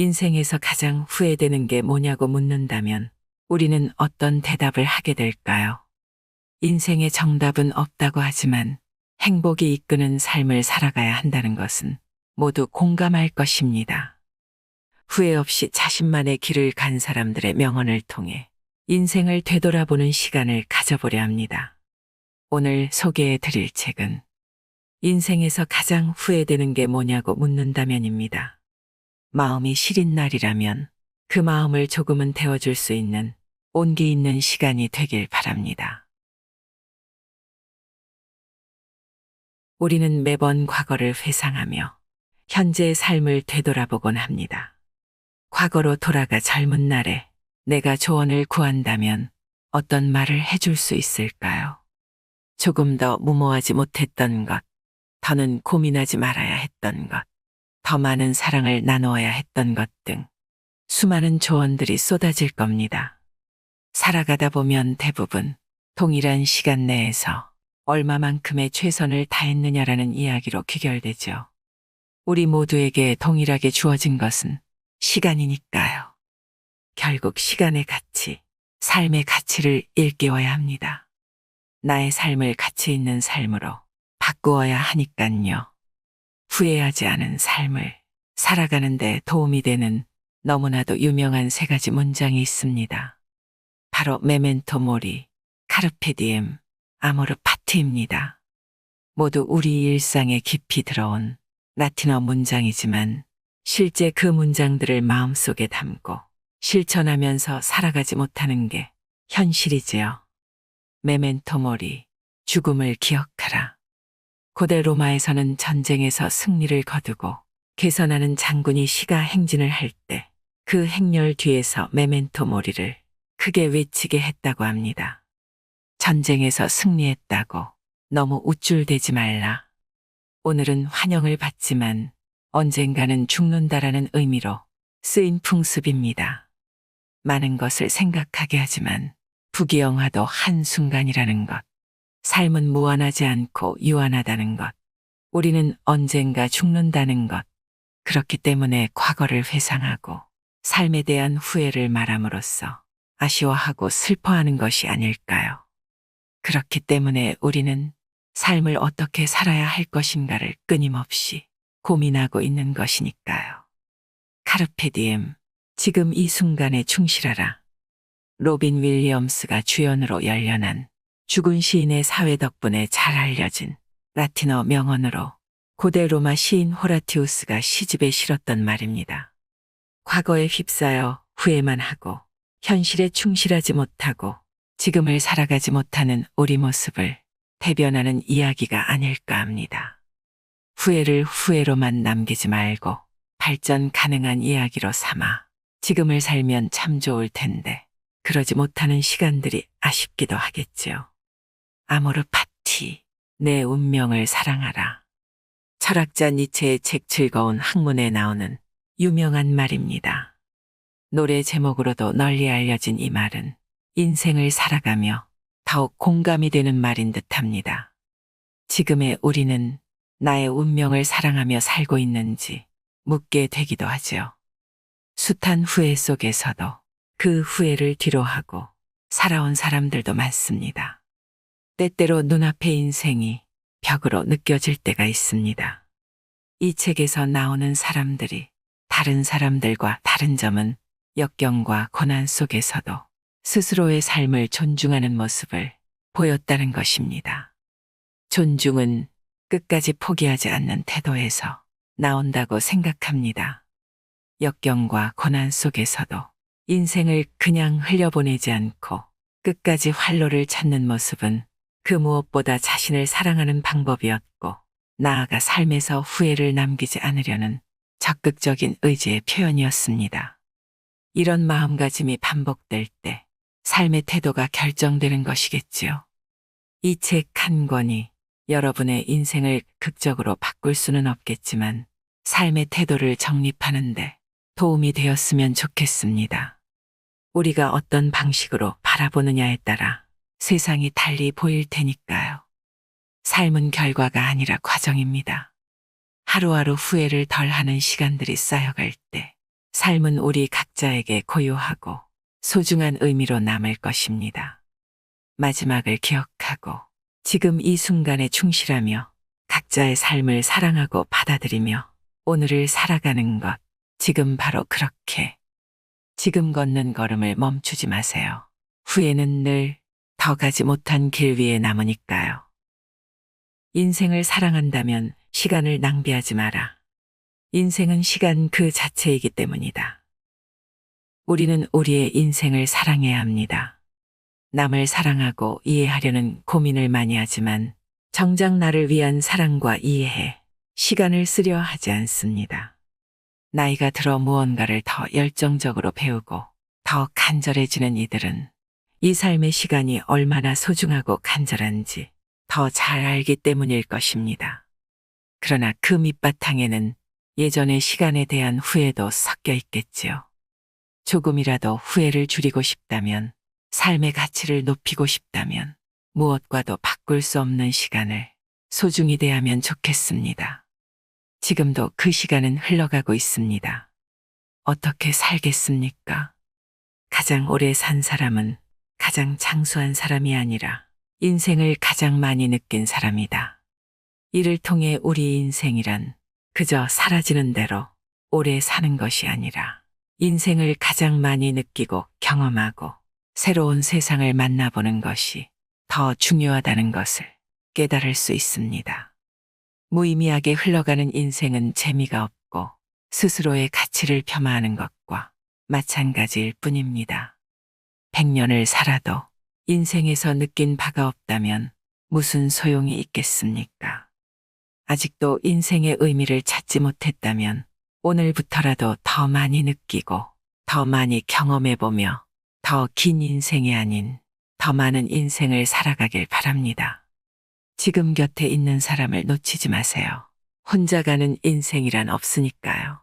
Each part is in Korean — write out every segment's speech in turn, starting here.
인생에서 가장 후회되는 게 뭐냐고 묻는다면 우리는 어떤 대답을 하게 될까요? 인생의 정답은 없다고 하지만 행복이 이끄는 삶을 살아가야 한다는 것은 모두 공감할 것입니다. 후회 없이 자신만의 길을 간 사람들의 명언을 통해 인생을 되돌아보는 시간을 가져보려 합니다. 오늘 소개해 드릴 책은 인생에서 가장 후회되는 게 뭐냐고 묻는다면입니다. 마음이 시린 날이라면 그 마음을 조금은 데워줄 수 있는 온기 있는 시간이 되길 바랍니다. 우리는 매번 과거를 회상하며 현재의 삶을 되돌아보곤 합니다. 과거로 돌아가 젊은 날에 내가 조언을 구한다면 어떤 말을 해줄 수 있을까요? 조금 더 무모하지 못했던 것, 더는 고민하지 말아야 했던 것, 더 많은 사랑을 나누어야 했던 것 등 수많은 조언들이 쏟아질 겁니다. 살아가다 보면 대부분 동일한 시간 내에서 얼마만큼의 최선을 다했느냐라는 이야기로 귀결되죠. 우리 모두에게 동일하게 주어진 것은 시간이니까요. 결국 시간의 가치, 삶의 가치를 일깨워야 합니다. 나의 삶을 가치 있는 삶으로 바꾸어야 하니깐요. 후회하지 않은 삶을 살아가는 데 도움이 되는 너무나도 유명한 세 가지 문장이 있습니다. 바로 메멘토 모리, 카르페 디엠, 아모르 파티입니다. 모두 우리 일상에 깊이 들어온 라틴어 문장이지만 실제 그 문장들을 마음속에 담고 실천하면서 살아가지 못하는 게 현실이지요. 메멘토 모리, 죽음을 기억하라. 고대 로마에서는 전쟁에서 승리를 거두고 개선하는 장군이 시가 행진을 할 때 그 행렬 뒤에서 메멘토 모리를 크게 외치게 했다고 합니다. 전쟁에서 승리했다고 너무 우쭐대지 말라. 오늘은 환영을 받지만 언젠가는 죽는다라는 의미로 쓰인 풍습입니다. 많은 것을 생각하게 하지만 부귀영화도 한순간이라는 것. 삶은 무한하지 않고 유한하다는 것. 우리는 언젠가 죽는다는 것. 그렇기 때문에 과거를 회상하고 삶에 대한 후회를 말함으로써 아쉬워하고 슬퍼하는 것이 아닐까요? 그렇기 때문에 우리는 삶을 어떻게 살아야 할 것인가를 끊임없이 고민하고 있는 것이니까요. 카르페 디엠, 지금 이 순간에 충실하라. 로빈 윌리엄스가 주연으로 열연한 죽은 시인의 사회 덕분에 잘 알려진 라틴어 명언으로 고대 로마 시인 호라티우스가 시집에 실었던 말입니다. 과거에 휩싸여 후회만 하고 현실에 충실하지 못하고 지금을 살아가지 못하는 우리 모습을 대변하는 이야기가 아닐까 합니다. 후회를 후회로만 남기지 말고 발전 가능한 이야기로 삼아 지금을 살면 참 좋을 텐데 그러지 못하는 시간들이 아쉽기도 하겠지요. 아모르 파티, 내 운명을 사랑하라. 철학자 니체의 책 즐거운 학문에 나오는 유명한 말입니다. 노래 제목으로도 널리 알려진 이 말은 인생을 살아가며 더욱 공감이 되는 말인 듯합니다. 지금의 우리는 나의 운명을 사랑하며 살고 있는지 묻게 되기도 하죠. 숱한 후회 속에서도 그 후회를 뒤로하고 살아온 사람들도 많습니다. 때때로 눈앞의 인생이 벽으로 느껴질 때가 있습니다. 이 책에서 나오는 사람들이 다른 사람들과 다른 점은 역경과 고난 속에서도 스스로의 삶을 존중하는 모습을 보였다는 것입니다. 존중은 끝까지 포기하지 않는 태도에서 나온다고 생각합니다. 역경과 고난 속에서도 인생을 그냥 흘려보내지 않고 끝까지 활로를 찾는 모습은 그 무엇보다 자신을 사랑하는 방법이었고 나아가 삶에서 후회를 남기지 않으려는 적극적인 의지의 표현이었습니다. 이런 마음가짐이 반복될 때 삶의 태도가 결정되는 것이겠지요. 이 책 한 권이 여러분의 인생을 극적으로 바꿀 수는 없겠지만 삶의 태도를 정립하는데 도움이 되었으면 좋겠습니다. 우리가 어떤 방식으로 바라보느냐에 따라 세상이 달리 보일 테니까요. 삶은 결과가 아니라 과정입니다. 하루하루 후회를 덜 하는 시간들이 쌓여갈 때 삶은 우리 각자에게 고유하고 소중한 의미로 남을 것입니다. 마지막을 기억하고 지금 이 순간에 충실하며 각자의 삶을 사랑하고 받아들이며 오늘을 살아가는 것, 지금 바로 그렇게. 지금 걷는 걸음을 멈추지 마세요. 후회는 늘 더 가지 못한 길 위에 남으니까요. 인생을 사랑한다면 시간을 낭비하지 마라. 인생은 시간 그 자체이기 때문이다. 우리는 우리의 인생을 사랑해야 합니다. 남을 사랑하고 이해하려는 고민을 많이 하지만 정작 나를 위한 사랑과 이해에 시간을 쓰려 하지 않습니다. 나이가 들어 무언가를 더 열정적으로 배우고 더 간절해지는 이들은 이 삶의 시간이 얼마나 소중하고 간절한지 더 잘 알기 때문일 것입니다. 그러나 그 밑바탕에는 예전의 시간에 대한 후회도 섞여 있겠지요. 조금이라도 후회를 줄이고 싶다면, 삶의 가치를 높이고 싶다면 무엇과도 바꿀 수 없는 시간을 소중히 대하면 좋겠습니다. 지금도 그 시간은 흘러가고 있습니다. 어떻게 살겠습니까? 가장 오래 산 사람은 가장 장수한 사람이 아니라 인생을 가장 많이 느낀 사람이다. 이를 통해 우리 인생이란 그저 사라지는 대로 오래 사는 것이 아니라 인생을 가장 많이 느끼고 경험하고 새로운 세상을 만나보는 것이 더 중요하다는 것을 깨달을 수 있습니다. 무의미하게 흘러가는 인생은 재미가 없고 스스로의 가치를 폄하하는 것과 마찬가지일 뿐입니다. 100년을 살아도 인생에서 느낀 바가 없다면 무슨 소용이 있겠습니까? 아직도 인생의 의미를 찾지 못했다면 오늘부터라도 더 많이 느끼고 더 많이 경험해보며 더 긴 인생이 아닌 더 많은 인생을 살아가길 바랍니다. 지금 곁에 있는 사람을 놓치지 마세요. 혼자 가는 인생이란 없으니까요.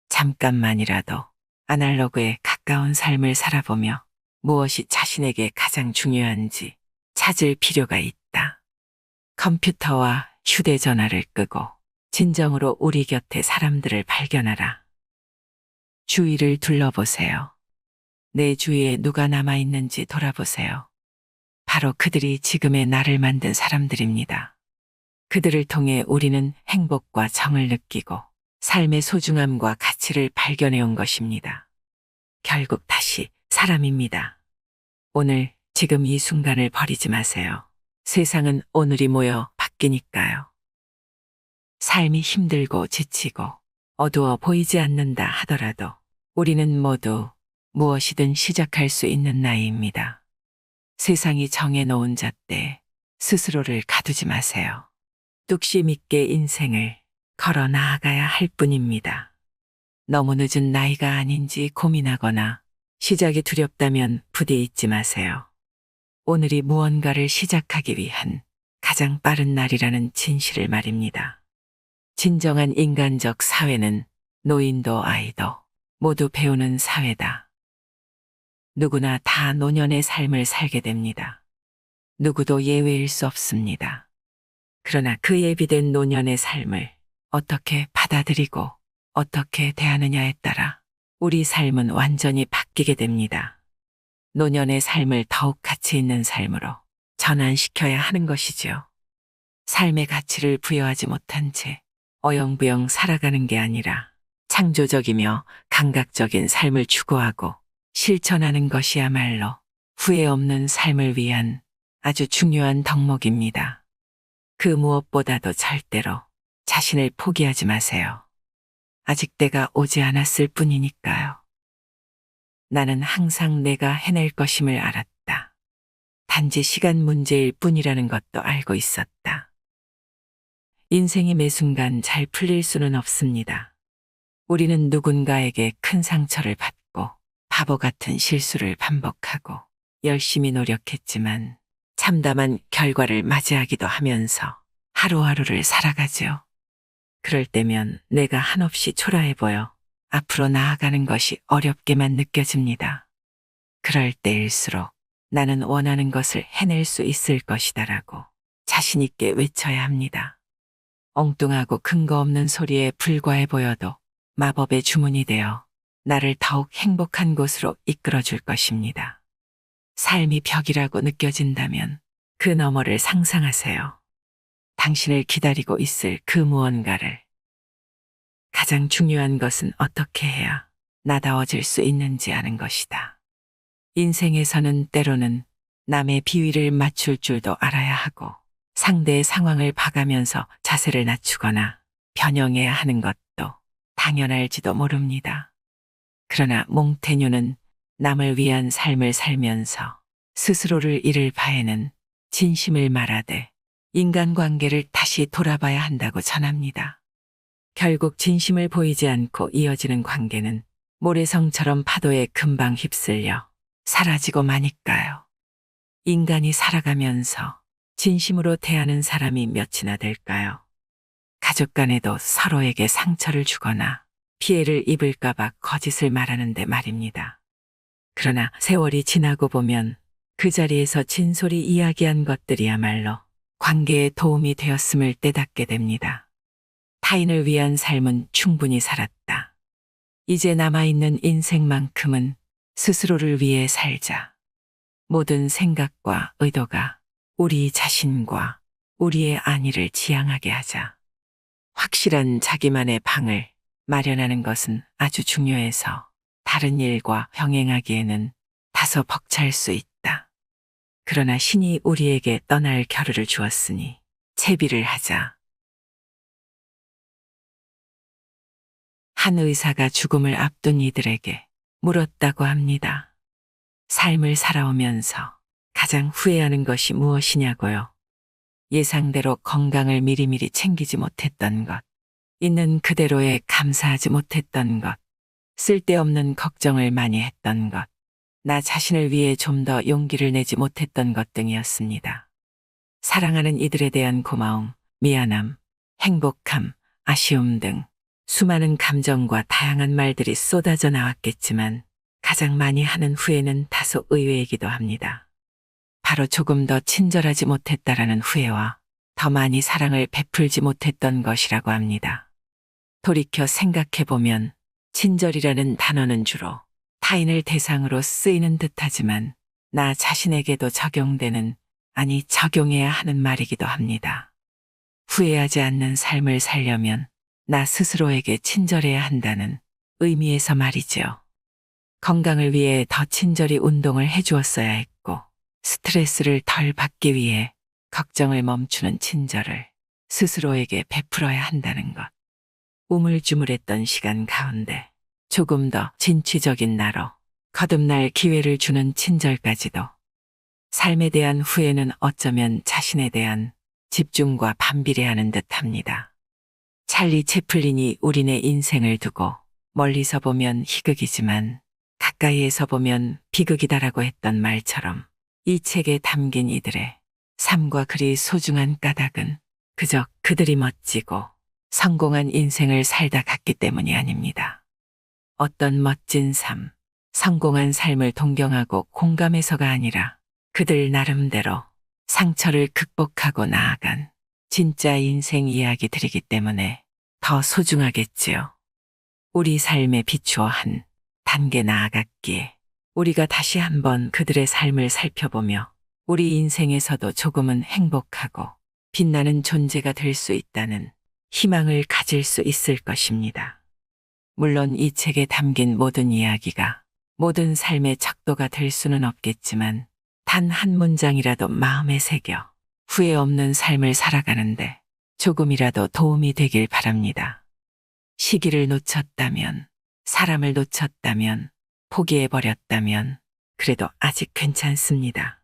잠깐만이라도 아날로그에 가까운 삶을 살아보며 무엇이 자신에게 가장 중요한지 찾을 필요가 있다. 컴퓨터와 휴대전화를 끄고 진정으로 우리 곁에 사람들을 발견하라. 주위를 둘러보세요. 내 주위에 누가 남아있는지 돌아보세요. 바로 그들이 지금의 나를 만든 사람들입니다. 그들을 통해 우리는 행복과 정을 느끼고 삶의 소중함과 가치를 발견해 온 것입니다. 결국 다시 사람입니다. 오늘, 지금 이 순간을 버리지 마세요. 세상은 오늘이 모여 바뀌니까요. 삶이 힘들고 지치고 어두워 보이지 않는다 하더라도 우리는 모두 무엇이든 시작할 수 있는 나이입니다. 세상이 정해놓은 잣대 스스로를 가두지 마세요. 뚝심 있게 인생을 걸어 나아가야 할 뿐입니다. 너무 늦은 나이가 아닌지 고민하거나 시작이 두렵다면 부디 잊지 마세요. 오늘이 무언가를 시작하기 위한 가장 빠른 날이라는 진실을 말입니다. 진정한 인간적 사회는 노인도 아이도 모두 배우는 사회다. 누구나 다 노년의 삶을 살게 됩니다. 누구도 예외일 수 없습니다. 그러나 그 예비된 노년의 삶을 어떻게 받아들이고 어떻게 대하느냐에 따라 우리 삶은 완전히 바뀌게 됩니다. 노년의 삶을 더욱 가치 있는 삶으로 전환시켜야 하는 것이지요. 삶의 가치를 부여하지 못한 채 어영부영 살아가는 게 아니라 창조적이며 감각적인 삶을 추구하고 실천하는 것이야말로 후회 없는 삶을 위한 아주 중요한 덕목입니다. 그 무엇보다도 절대로 자신을 포기하지 마세요. 아직 때가 오지 않았을 뿐이니까요. 나는 항상 내가 해낼 것임을 알았다. 단지 시간 문제일 뿐이라는 것도 알고 있었다. 인생이 매 순간 잘 풀릴 수는 없습니다. 우리는 누군가에게 큰 상처를 받고 바보 같은 실수를 반복하고 열심히 노력했지만 참담한 결과를 맞이하기도 하면서 하루하루를 살아가죠. 그럴 때면 내가 한없이 초라해 보여 앞으로 나아가는 것이 어렵게만 느껴집니다. 그럴 때일수록 나는 원하는 것을 해낼 수 있을 것이다라고 자신 있게 외쳐야 합니다. 엉뚱하고 근거 없는 소리에 불과해 보여도 마법의 주문이 되어 나를 더욱 행복한 곳으로 이끌어 줄 것입니다. 삶이 벽이라고 느껴진다면 그 너머를 상상하세요. 당신을 기다리고 있을 그 무언가를. 가장 중요한 것은 어떻게 해야 나다워질 수 있는지 아는 것이다. 인생에서는 때로는 남의 비위를 맞출 줄도 알아야 하고 상대의 상황을 봐가면서 자세를 낮추거나 변형해야 하는 것도 당연할지도 모릅니다. 그러나 몽테뉴는 남을 위한 삶을 살면서 스스로를 잃을 바에는 진심을 말하되 인간관계를 다시 돌아봐야 한다고 전합니다. 결국 진심을 보이지 않고 이어지는 관계는 모래성처럼 파도에 금방 휩쓸려 사라지고 마니까요. 인간이 살아가면서 진심으로 대하는 사람이 몇이나 될까요? 가족 간에도 서로에게 상처를 주거나 피해를 입을까봐 거짓을 말하는데 말입니다. 그러나 세월이 지나고 보면 그 자리에서 진솔히 이야기한 것들이야말로 관계에 도움이 되었음을 깨닫게 됩니다. 타인을 위한 삶은 충분히 살았다. 이제 남아있는 인생만큼은 스스로를 위해 살자. 모든 생각과 의도가 우리 자신과 우리의 안위를 지향하게 하자. 확실한 자기만의 방을 마련하는 것은 아주 중요해서 다른 일과 병행하기에는 다소 벅찰 수 있다. 그러나 신이 우리에게 떠날 겨를을 주었으니 채비를 하자. 한 의사가 죽음을 앞둔 이들에게 물었다고 합니다. 삶을 살아오면서 가장 후회하는 것이 무엇이냐고요? 예상대로 건강을 미리미리 챙기지 못했던 것, 있는 그대로에 감사하지 못했던 것, 쓸데없는 걱정을 많이 했던 것, 나 자신을 위해 좀 더 용기를 내지 못했던 것 등이었습니다. 사랑하는 이들에 대한 고마움, 미안함, 행복함, 아쉬움 등 수많은 감정과 다양한 말들이 쏟아져 나왔겠지만 가장 많이 하는 후회는 다소 의외이기도 합니다. 바로 조금 더 친절하지 못했다라는 후회와 더 많이 사랑을 베풀지 못했던 것이라고 합니다. 돌이켜 생각해보면 친절이라는 단어는 주로 타인을 대상으로 쓰이는 듯하지만 나 자신에게도 적용되는, 아니 적용해야 하는 말이기도 합니다. 후회하지 않는 삶을 살려면 나 스스로에게 친절해야 한다는 의미에서 말이죠. 건강을 위해 더 친절히 운동을 해주었어야 했고 스트레스를 덜 받기 위해 걱정을 멈추는 친절을 스스로에게 베풀어야 한다는 것. 우물쭈물했던 시간 가운데 조금 더 진취적인 나로 거듭날 기회를 주는 친절까지도. 삶에 대한 후회는 어쩌면 자신에 대한 집중과 반비례하는 듯합니다. 찰리 채플린이 우리네 인생을 두고 멀리서 보면 희극이지만 가까이에서 보면 비극이다라고 했던 말처럼 이 책에 담긴 이들의 삶과 그리 소중한 까닭은 그저 그들이 멋지고 성공한 인생을 살다 갔기 때문이 아닙니다. 어떤 멋진 삶, 성공한 삶을 동경하고 공감해서가 아니라 그들 나름대로 상처를 극복하고 나아간 진짜 인생 이야기들이기 때문에 더 소중하겠지요. 우리 삶에 비추어 한 단계 나아갔기에 우리가 다시 한번 그들의 삶을 살펴보며 우리 인생에서도 조금은 행복하고 빛나는 존재가 될 수 있다는 희망을 가질 수 있을 것입니다. 물론 이 책에 담긴 모든 이야기가 모든 삶의 척도가 될 수는 없겠지만 단 한 문장이라도 마음에 새겨 후회 없는 삶을 살아가는데 조금이라도 도움이 되길 바랍니다. 시기를 놓쳤다면, 사람을 놓쳤다면, 포기해버렸다면 그래도 아직 괜찮습니다.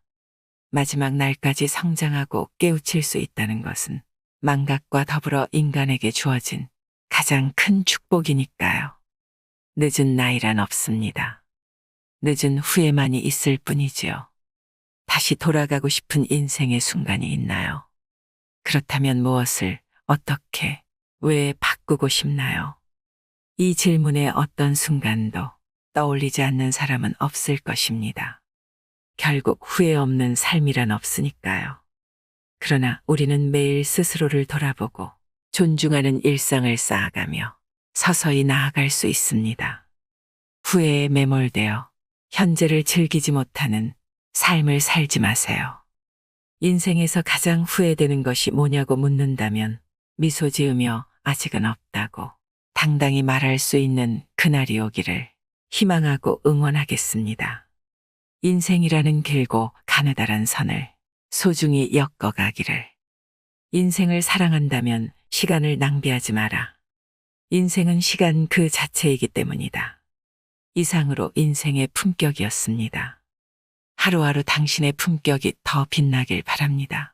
마지막 날까지 성장하고 깨우칠 수 있다는 것은 망각과 더불어 인간에게 주어진 가장 큰 축복이니까요. 늦은 나이란 없습니다. 늦은 후회만이 있을 뿐이지요. 다시 돌아가고 싶은 인생의 순간이 있나요? 그렇다면 무엇을, 어떻게, 왜 바꾸고 싶나요? 이 질문에 어떤 순간도 떠올리지 않는 사람은 없을 것입니다. 결국 후회 없는 삶이란 없으니까요. 그러나 우리는 매일 스스로를 돌아보고 존중하는 일상을 쌓아가며 서서히 나아갈 수 있습니다. 후회에 매몰되어 현재를 즐기지 못하는 삶을 살지 마세요. 인생에서 가장 후회되는 것이 뭐냐고 묻는다면 미소 지으며 아직은 없다고 당당히 말할 수 있는 그날이 오기를 희망하고 응원하겠습니다. 인생이라는 길고 가느다란 선을 소중히 엮어가기를. 인생을 사랑한다면 시간을 낭비하지 마라. 인생은 시간 그 자체이기 때문이다. 이상으로 인생의 품격이었습니다. 하루하루 당신의 품격이 더 빛나길 바랍니다.